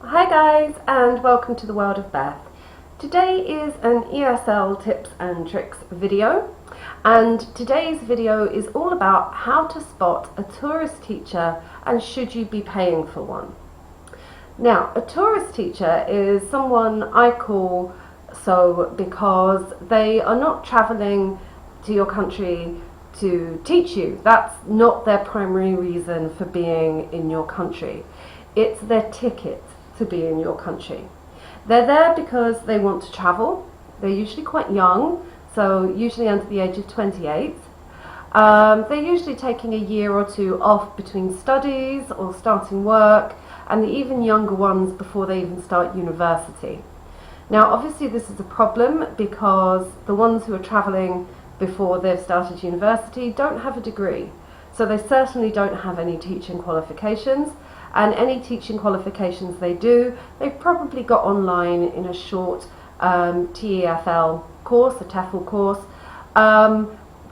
Hi guys, and welcome to the world of Beth. Today is an ESL tips and tricks video, and today's video is all about how to spot a tourist teacher and should you be paying for one. Now, a tourist teacher is someone I call so because they are not travelling to your country to teach you. That's not their primary reason for being in your country. It's their ticket to be in your country. They're there because they want to travel. They're usually quite young, so usually under the age of 28. They're usually taking a year or two off between studies or starting work, and the even younger ones before they even start university. Now obviously this is a problem because the ones who are travelling before they've started university don't have a degree, so they certainly don't have any teaching qualifications, and any teaching qualifications they do, they've probably got online in a short TEFL course, a TEFL course,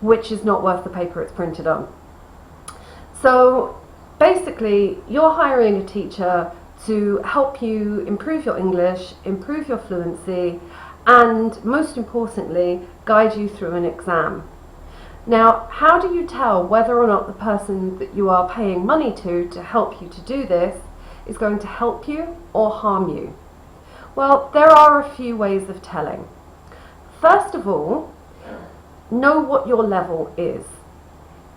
which is not worth the paper it's printed on. So basically you're hiring a teacher to help you improve your English, improve your fluency, and most importantly, guide you through an exam. Now, how do you tell whether or not the person that you are paying money to help you to do this is going to help you or harm you? Well, there are a few ways of telling. First of all, know what your level is.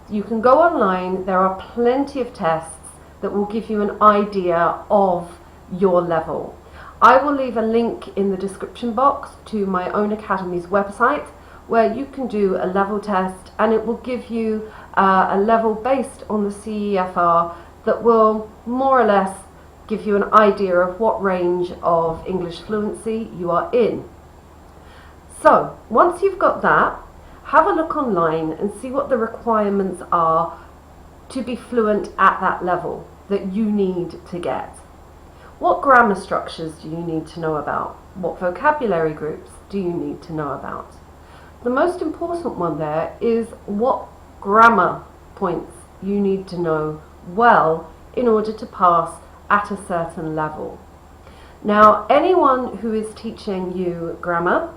You can go online, there are plenty of tests that will give you an idea of your level. I will leave a link in the description box to my own academy's website where you can do a level test, and it will give you a level based on the CEFR that will more or less give you an idea of what range of English fluency you are in. So once you've got that, have a look online and see what the requirements are to be fluent at that level that you need to get. What grammar structures do you need to know about? What vocabulary groups do you need to know about? The most important one there is what grammar points you need to know well in order to pass at a certain level. Now, anyone who is teaching you grammar,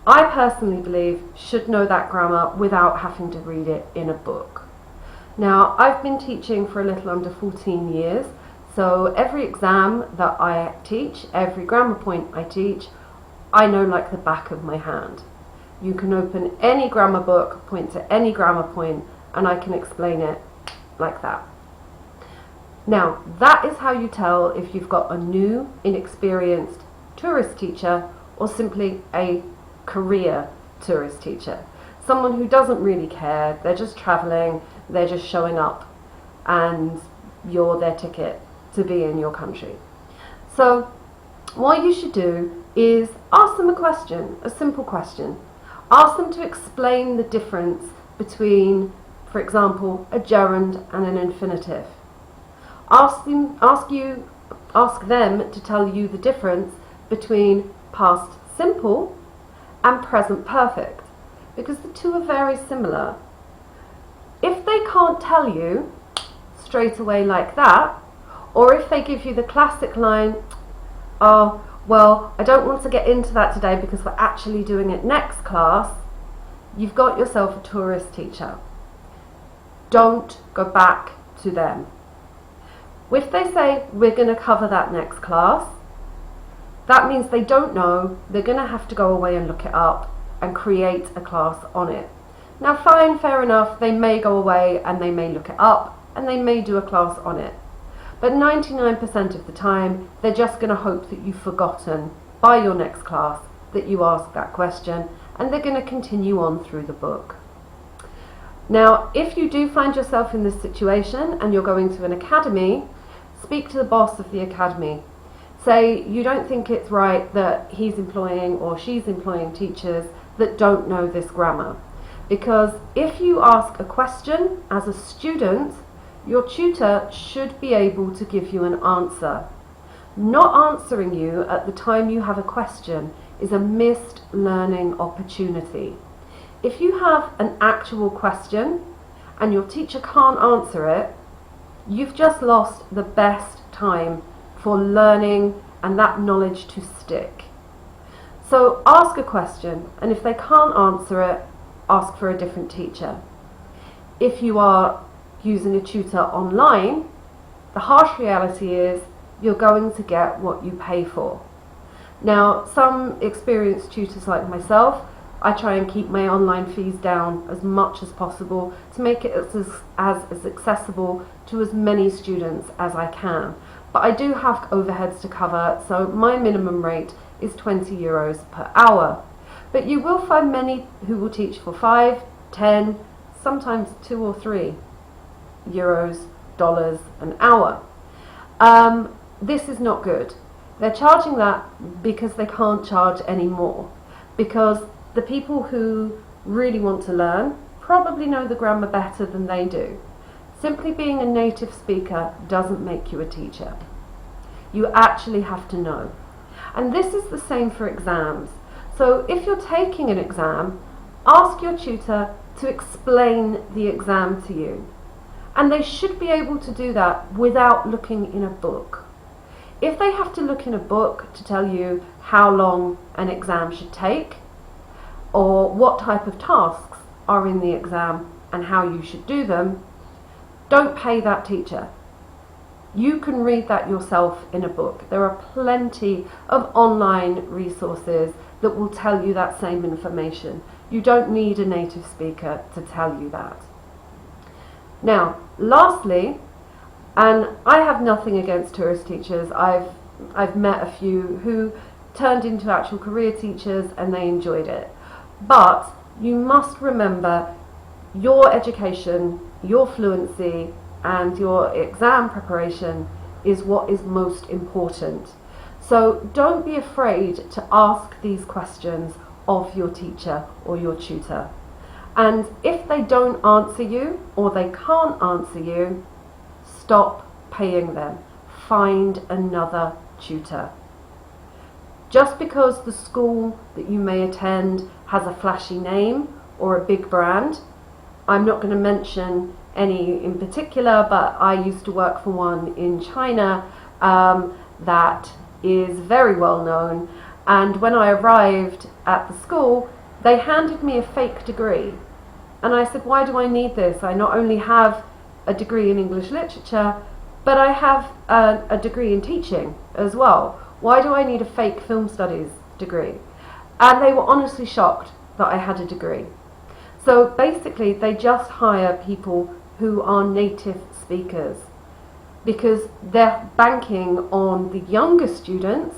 I personally believe should know that grammar without having to read it in a book. Now, I've been teaching for a little under 14 years, so every exam that I teach, every grammar point I teach, I know like the back of my hand. You can open any grammar book, point to any grammar point, and I can explain it like that. Now, that is how you tell if you've got a new, inexperienced tourist teacher or simply a career tourist teacher. Someone who doesn't really care, they're just travelling, they're just showing up, and you're their ticket to be in your country. So, what you should do is ask them a question, a simple question. Ask them to explain the difference between, for example, a gerund and an infinitive. Ask them to tell you the difference between past simple and present perfect, because the two are very similar. If they can't tell you straight away like that, or if they give you the classic line, "Oh, well, I don't want to get into that today because we're actually doing it next class," you've got yourself a tourist teacher. Don't go back to them. If they say, "We're going to cover that next class," that means they don't know. They're going to have to go away and look it up and create a class on it. Now fine, fair enough, they may go away and they may look it up and they may do a class on it. But 99% of the time, they're just going to hope that you've forgotten by your next class that you asked that question, and they're going to continue on through the book. Now, if you do find yourself in this situation and you're going to an academy, speak to the boss of the academy. Say you don't think it's right that he's employing or she's employing teachers that don't know this grammar. Because if you ask a question as a student, your tutor should be able to give you an answer. Not answering you at the time you have a question is a missed learning opportunity. If you have an actual question and your teacher can't answer it, you've just lost the best time for learning and that knowledge to stick. So ask a question, and if they can't answer it, ask for a different teacher. If you are using a tutor online, the harsh reality is you're going to get what you pay for. Now, some experienced tutors like myself, I try and keep my online fees down as much as possible to make it as accessible to as many students as I can. But I do have overheads to cover, so my minimum rate is €20 per hour. But you will find many who will teach for 5, 10, sometimes 2 or 3 euros, dollars an hour. This is not good. They're charging that because they can't charge any more, because the people who really want to learn probably know the grammar better than they do. Simply being a native speaker doesn't make you a teacher. You actually have to know. And this is the same for exams. So if you're taking an exam, ask your tutor to explain the exam to you. And they should be able to do that without looking in a book. If they have to look in a book to tell you how long an exam should take, or what type of tasks are in the exam and how you should do them, don't pay that teacher. You can read that yourself in a book. There are plenty of online resources that will tell you that same information. You don't need a native speaker to tell you that. Now, lastly, and I have nothing against tourist teachers. I've met a few who turned into actual career teachers and they enjoyed it. But you must remember your education, your fluency, and your exam preparation is what is most important. So don't be afraid to ask these questions of your teacher or your tutor. And if they don't answer you or they can't answer you, stop paying them. Find another tutor. Just because the school that you may attend has a flashy name or a big brand, I'm not going to mention any in particular, but I used to work for one in China that is very well known, and when I arrived at the school they handed me a fake degree, and I said, why do I need this? I not only have a degree in English literature, but I have a degree in teaching as well. Why do I need a fake film studies degree? And they were honestly shocked that I had a degree. So basically they just hire people who are native speakers because they're banking on the younger students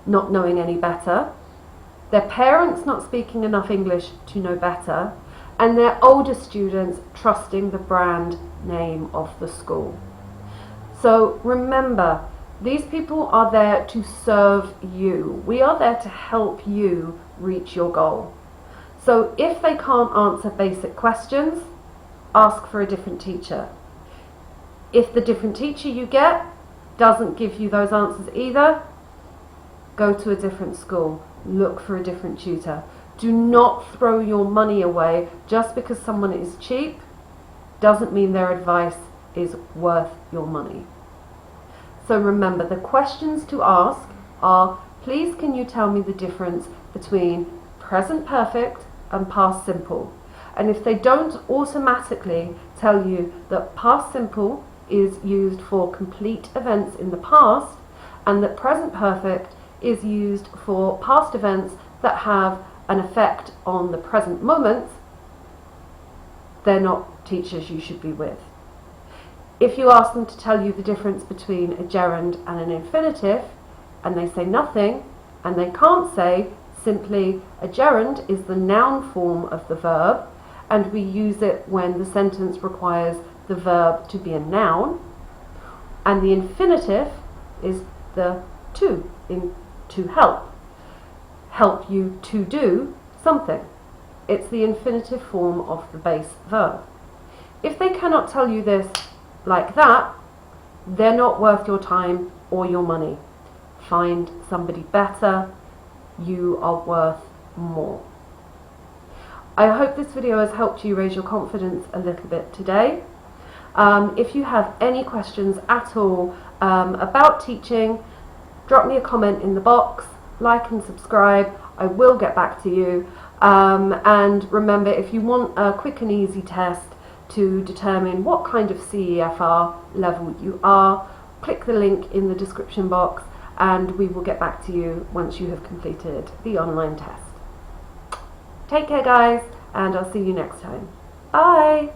not knowing any better, their parents not speaking enough English to know better, and their older students trusting the brand name of the school. So remember, these people are there to serve you. We are there to help you reach your goal. So if they can't answer basic questions, ask for a different teacher. If the different teacher you get doesn't give you those answers either, go to a different school. Look for a different tutor. Do not throw your money away just because someone is cheap. Doesn't mean their advice is worth your money. So remember, the questions to ask are, please can you tell me the difference between present perfect and past simple? And if they don't automatically tell you that past simple is used for complete events in the past and that present perfect is used for past events that have an effect on the present moment, they're not teachers you should be with. If you ask them to tell you the difference between a gerund and an infinitive and they say nothing, and they can't say simply a gerund is the noun form of the verb and we use it when the sentence requires the verb to be a noun, and the infinitive is the to, in to help you to do something. It's the infinitive form of the base verb. If they cannot tell you this like that, they're not worth your time or your money. Find somebody better. You are worth more. I hope this video has helped you raise your confidence a little bit today. If you have any questions at all about teaching, drop me a comment in the box, like and subscribe. I will get back to you. And remember, if you want a quick and easy test to determine what kind of CEFR level you are, click the link in the description box and we will get back to you once you have completed the online test. Take care guys, and I'll see you next time. Bye!